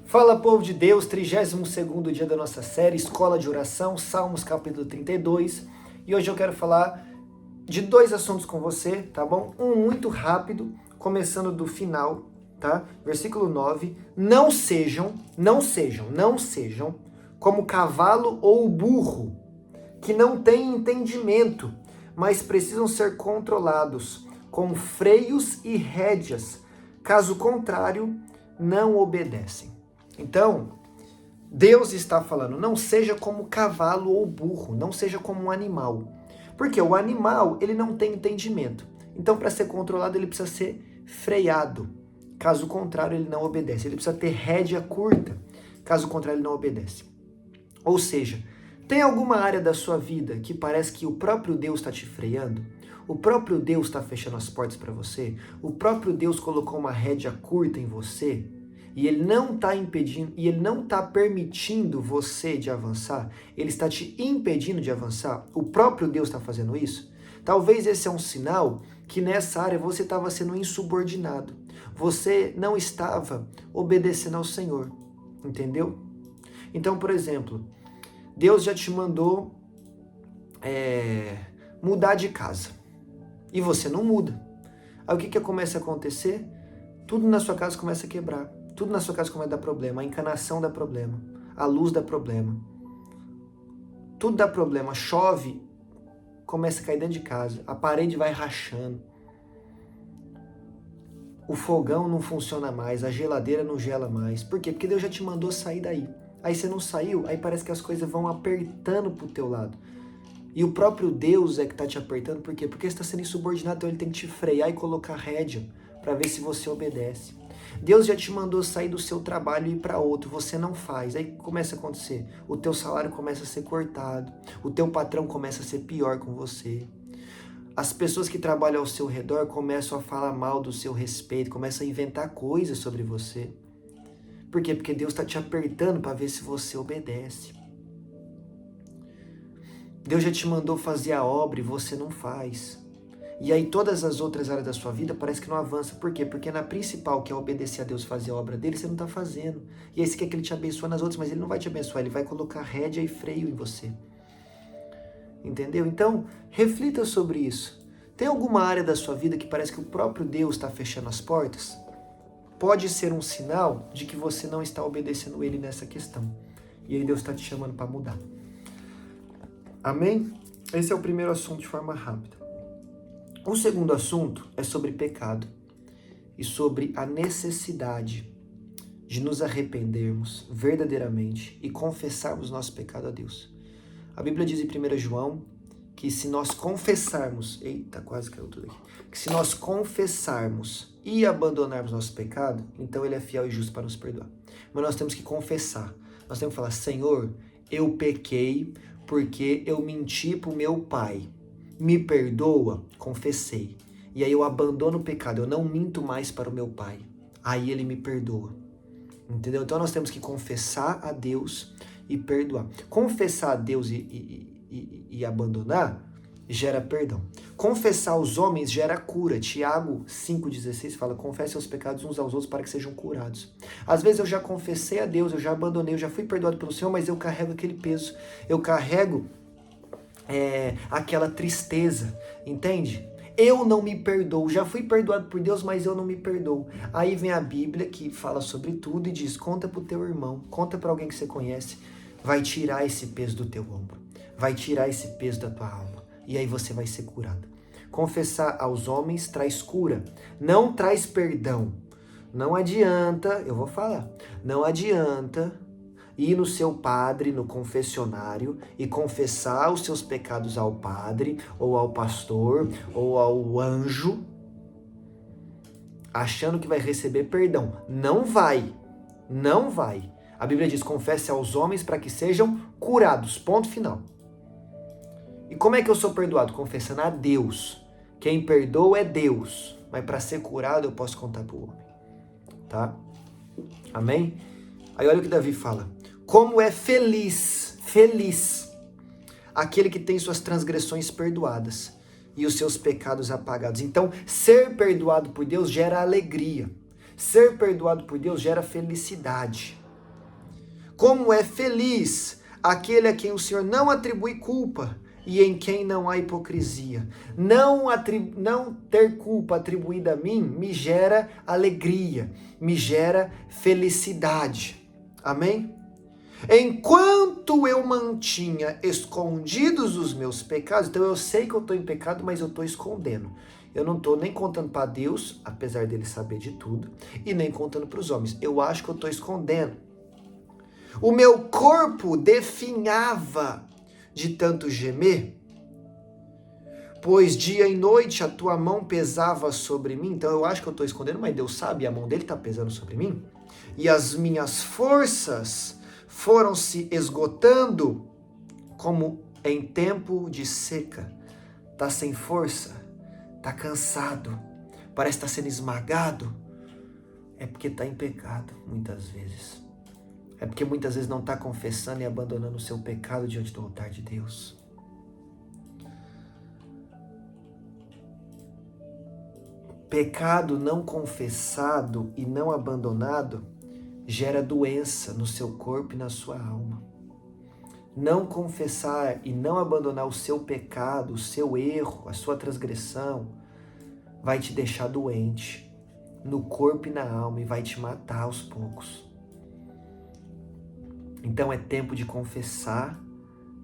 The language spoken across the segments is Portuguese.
Fala, povo de Deus, 32º dia da nossa série Escola de Oração, Salmos capítulo 32. E hoje eu quero falar de dois assuntos com você, tá bom? Um muito rápido, começando do final, tá? Versículo 9. Não sejam como cavalo ou burro, que não têm entendimento, mas precisam ser controlados com freios e rédeas. Caso contrário, não obedecem. Então, Deus está falando, não seja como cavalo ou burro, não seja como um animal. Porque o animal, ele não tem entendimento. Então, para ser controlado, ele precisa ser freado. Caso contrário, ele não obedece. Ele precisa ter rédea curta. Caso contrário, ele não obedece. Ou seja, tem alguma área da sua vida que parece que o próprio Deus está te freando? O próprio Deus está fechando as portas para você? O próprio Deus colocou uma rédea curta em você? E ele não está impedindo, e ele não está permitindo você de avançar, ele está te impedindo de avançar, o próprio Deus está fazendo isso? Talvez esse é um sinal que nessa área você estava sendo insubordinado, você não estava obedecendo ao Senhor, entendeu? Então, por exemplo, Deus já te mandou mudar de casa, e você não muda. Aí o que começa a acontecer? Tudo na sua casa começa a quebrar. Tudo na sua casa começa a dar problema, a encanação dá problema, a luz dá problema. Tudo dá problema, chove, começa a cair dentro de casa, a parede vai rachando. O fogão não funciona mais, a geladeira não gela mais. Por quê? Porque Deus já te mandou sair daí. Aí você não saiu, aí parece que as coisas vão apertando pro teu lado. E o próprio Deus é que tá te apertando, por quê? Porque você está sendo insubordinado, então ele tem que te frear e colocar rédea para ver se você obedece. Deus já te mandou sair do seu trabalho e ir para outro, você não faz. Aí começa a acontecer, o teu salário começa a ser cortado, o teu patrão começa a ser pior com você. As pessoas que trabalham ao seu redor começam a falar mal do seu respeito, começam a inventar coisas sobre você. Por quê? Porque Deus está te apertando para ver se você obedece. Deus já te mandou fazer a obra e você não faz. E aí todas as outras áreas da sua vida parece que não avança. Por quê? Porque na principal, que é obedecer a Deus, fazer a obra dele, você não está fazendo. E aí você quer que ele te abençoe nas outras, mas ele não vai te abençoar, ele vai colocar rédea e freio em você. Entendeu? Então, reflita sobre isso. Tem alguma área da sua vida que parece que o próprio Deus está fechando as portas? Pode ser um sinal de que você não está obedecendo ele nessa questão. E aí Deus está te chamando para mudar. Amém? Esse é o primeiro assunto de forma rápida. O segundo assunto é sobre pecado e sobre a necessidade de nos arrependermos verdadeiramente e confessarmos nosso pecado a Deus. A Bíblia diz em 1 João que se nós confessarmos, quase caiu tudo aqui, que se nós confessarmos e abandonarmos nosso pecado, então ele é fiel e justo para nos perdoar. Mas nós temos que confessar, nós temos que falar, Senhor, eu pequei porque eu menti para o meu pai. Me perdoa, confessei. E aí eu abandono o pecado, eu não minto mais para o meu pai. Aí ele me perdoa. Entendeu? Então nós temos que confessar a Deus e perdoar. Confessar a Deus e abandonar gera perdão. Confessar aos homens gera cura. Tiago 5,16 fala, confesse os pecados uns aos outros para que sejam curados. Às vezes eu já confessei a Deus, eu já abandonei, eu já fui perdoado pelo Senhor, mas eu carrego aquele peso. Eu carrego aquela tristeza, entende? Eu não me perdoo, já fui perdoado por Deus, mas eu não me perdoo. Aí vem a Bíblia que fala sobre tudo e diz, conta pro teu irmão, conta para alguém que você conhece, vai tirar esse peso do teu ombro, vai tirar esse peso da tua alma, e aí você vai ser curado. Confessar aos homens traz cura, não traz perdão. Não adianta, eu vou falar, não adianta ir no seu padre, no confessionário, e confessar os seus pecados ao padre, ou ao pastor, ou ao anjo, achando que vai receber perdão. Não vai, não vai. A Bíblia diz, confesse aos homens para que sejam curados, ponto final. E como é que eu sou perdoado? Confessando a Deus. Quem perdoa é Deus, mas para ser curado eu posso contar para o homem, tá? Amém? Aí olha o que Davi fala. Como é feliz aquele que tem suas transgressões perdoadas e os seus pecados apagados. Então, ser perdoado por Deus gera alegria. Ser perdoado por Deus gera felicidade. Como é feliz aquele a quem o Senhor não atribui culpa e em quem não há hipocrisia. Não ter culpa atribuída a mim me gera alegria, me gera felicidade. Amém? Enquanto eu mantinha escondidos os meus pecados, então eu sei que eu estou em pecado, mas eu estou escondendo. Eu não estou nem contando para Deus, apesar dele saber de tudo, e nem contando para os homens. Eu acho que eu estou escondendo. O meu corpo definhava de tanto gemer, pois dia e noite a tua mão pesava sobre mim. Então eu acho que eu estou escondendo, mas Deus sabe, a mão dele está pesando sobre mim. E as minhas forças foram se esgotando como em tempo de seca. Tá sem força, tá cansado, parece estar sendo esmagado. É porque tá em pecado, muitas vezes. É porque muitas vezes não está confessando e abandonando o seu pecado diante do altar de Deus. Pecado não confessado e não abandonado gera doença no seu corpo e na sua alma. Não confessar e não abandonar o seu pecado, o seu erro, a sua transgressão, vai te deixar doente no corpo e na alma e vai te matar aos poucos. Então é tempo de confessar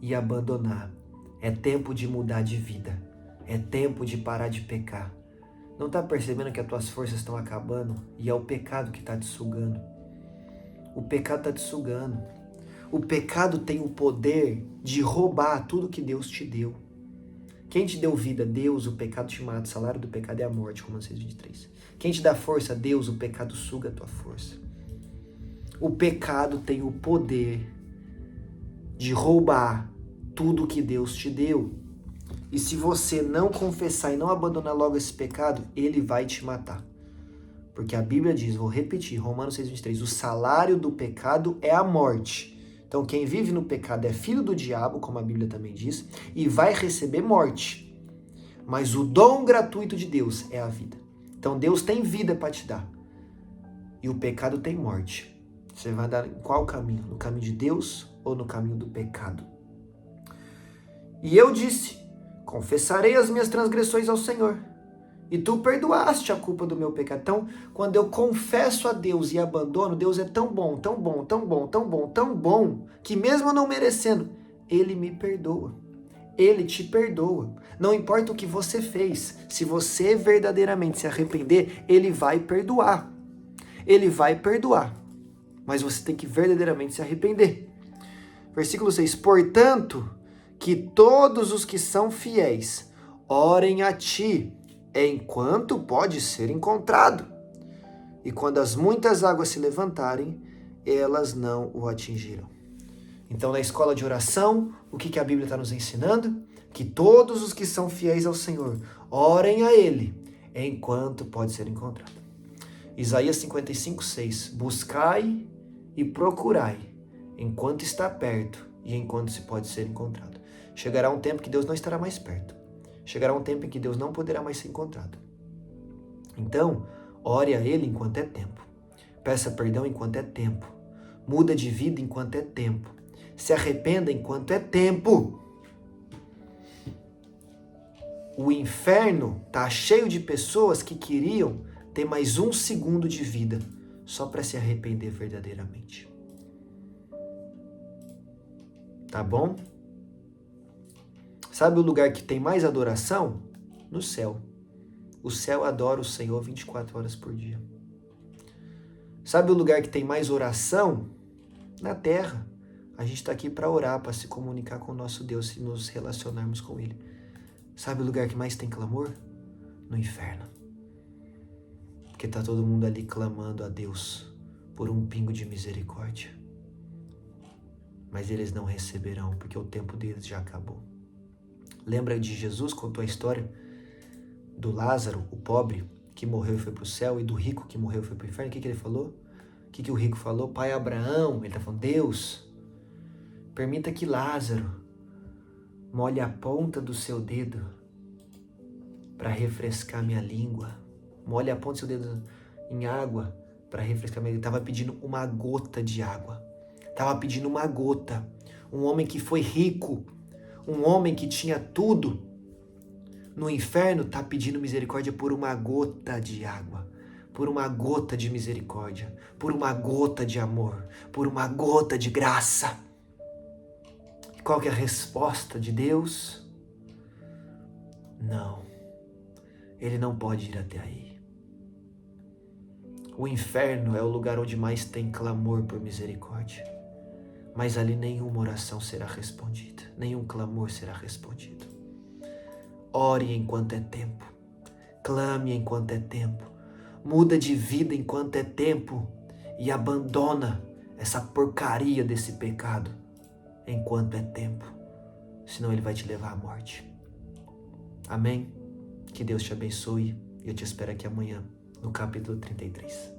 e abandonar. É tempo de mudar de vida. É tempo de parar de pecar. Não está percebendo que as tuas forças estão acabando e é o pecado que está te sugando. O pecado está te sugando. O pecado tem o poder de roubar tudo que Deus te deu. Quem te deu vida? Deus. O pecado te mata. O salário do pecado é a morte, Romanos 6:23. Quem te dá força? Deus. O pecado suga a tua força. O pecado tem o poder de roubar tudo que Deus te deu. E se você não confessar e não abandonar logo esse pecado, ele vai te matar. Porque a Bíblia diz, vou repetir, Romanos 6:23, o salário do pecado é a morte. Então quem vive no pecado é filho do diabo, como a Bíblia também diz, e vai receber morte. Mas o dom gratuito de Deus é a vida. Então Deus tem vida para te dar. E o pecado tem morte. Você vai andar em qual caminho? No caminho de Deus ou no caminho do pecado? E eu disse, confessarei as minhas transgressões ao Senhor. E tu perdoaste a culpa do meu pecado. Então, quando eu confesso a Deus e abandono, Deus é tão bom, tão bom, tão bom, tão bom, tão bom, que mesmo não merecendo, Ele me perdoa. Ele te perdoa. Não importa o que você fez, se você verdadeiramente se arrepender, Ele vai perdoar. Ele vai perdoar. Mas você tem que verdadeiramente se arrepender. Versículo 6. Portanto, que todos os que são fiéis orem a ti, enquanto pode ser encontrado. E quando as muitas águas se levantarem, elas não o atingirão. Então, na escola de oração, o que a Bíblia está nos ensinando? Que todos os que são fiéis ao Senhor orem a Ele, enquanto pode ser encontrado. Isaías 55:6. Buscai e procurai, enquanto está perto e enquanto se pode ser encontrado. Chegará um tempo que Deus não estará mais perto. Chegará um tempo em que Deus não poderá mais ser encontrado. Então, ore a Ele enquanto é tempo. Peça perdão enquanto é tempo. Muda de vida enquanto é tempo. Se arrependa enquanto é tempo. O inferno está cheio de pessoas que queriam ter mais um segundo de vida só para se arrepender verdadeiramente. Tá bom? Sabe o lugar que tem mais adoração? No céu. O céu adora o Senhor 24 horas por dia. Sabe o lugar que tem mais oração? Na terra. A gente está aqui para orar, para se comunicar com o nosso Deus e nos relacionarmos com Ele. Sabe o lugar que mais tem clamor? No inferno. Porque está todo mundo ali clamando a Deus por um pingo de misericórdia. Mas eles não receberão, porque o tempo deles já acabou. Lembra de Jesus contou a história do Lázaro, o pobre, que morreu e foi para o céu, e do rico que morreu e foi para o inferno? O que ele falou? O que o rico falou? Pai Abraão, ele está falando, Deus, permita que Lázaro molhe a ponta do seu dedo para refrescar minha língua. Molhe a ponta do seu dedo em água para refrescar minha língua. Ele estava pedindo uma gota de água. estava pedindo uma gota. Um homem que foi rico, um homem que tinha tudo, no inferno está pedindo misericórdia por uma gota de água, por uma gota de misericórdia, por uma gota de amor, por uma gota de graça. E qual que é a resposta de Deus? Não, ele não pode ir até aí. O inferno é o lugar onde mais tem clamor por misericórdia, mas ali nenhuma oração será respondida, nenhum clamor será respondido. Ore enquanto é tempo, clame enquanto é tempo, muda de vida enquanto é tempo e abandona essa porcaria desse pecado enquanto é tempo, senão ele vai te levar à morte. Amém? Que Deus te abençoe e eu te espero aqui amanhã no capítulo 33.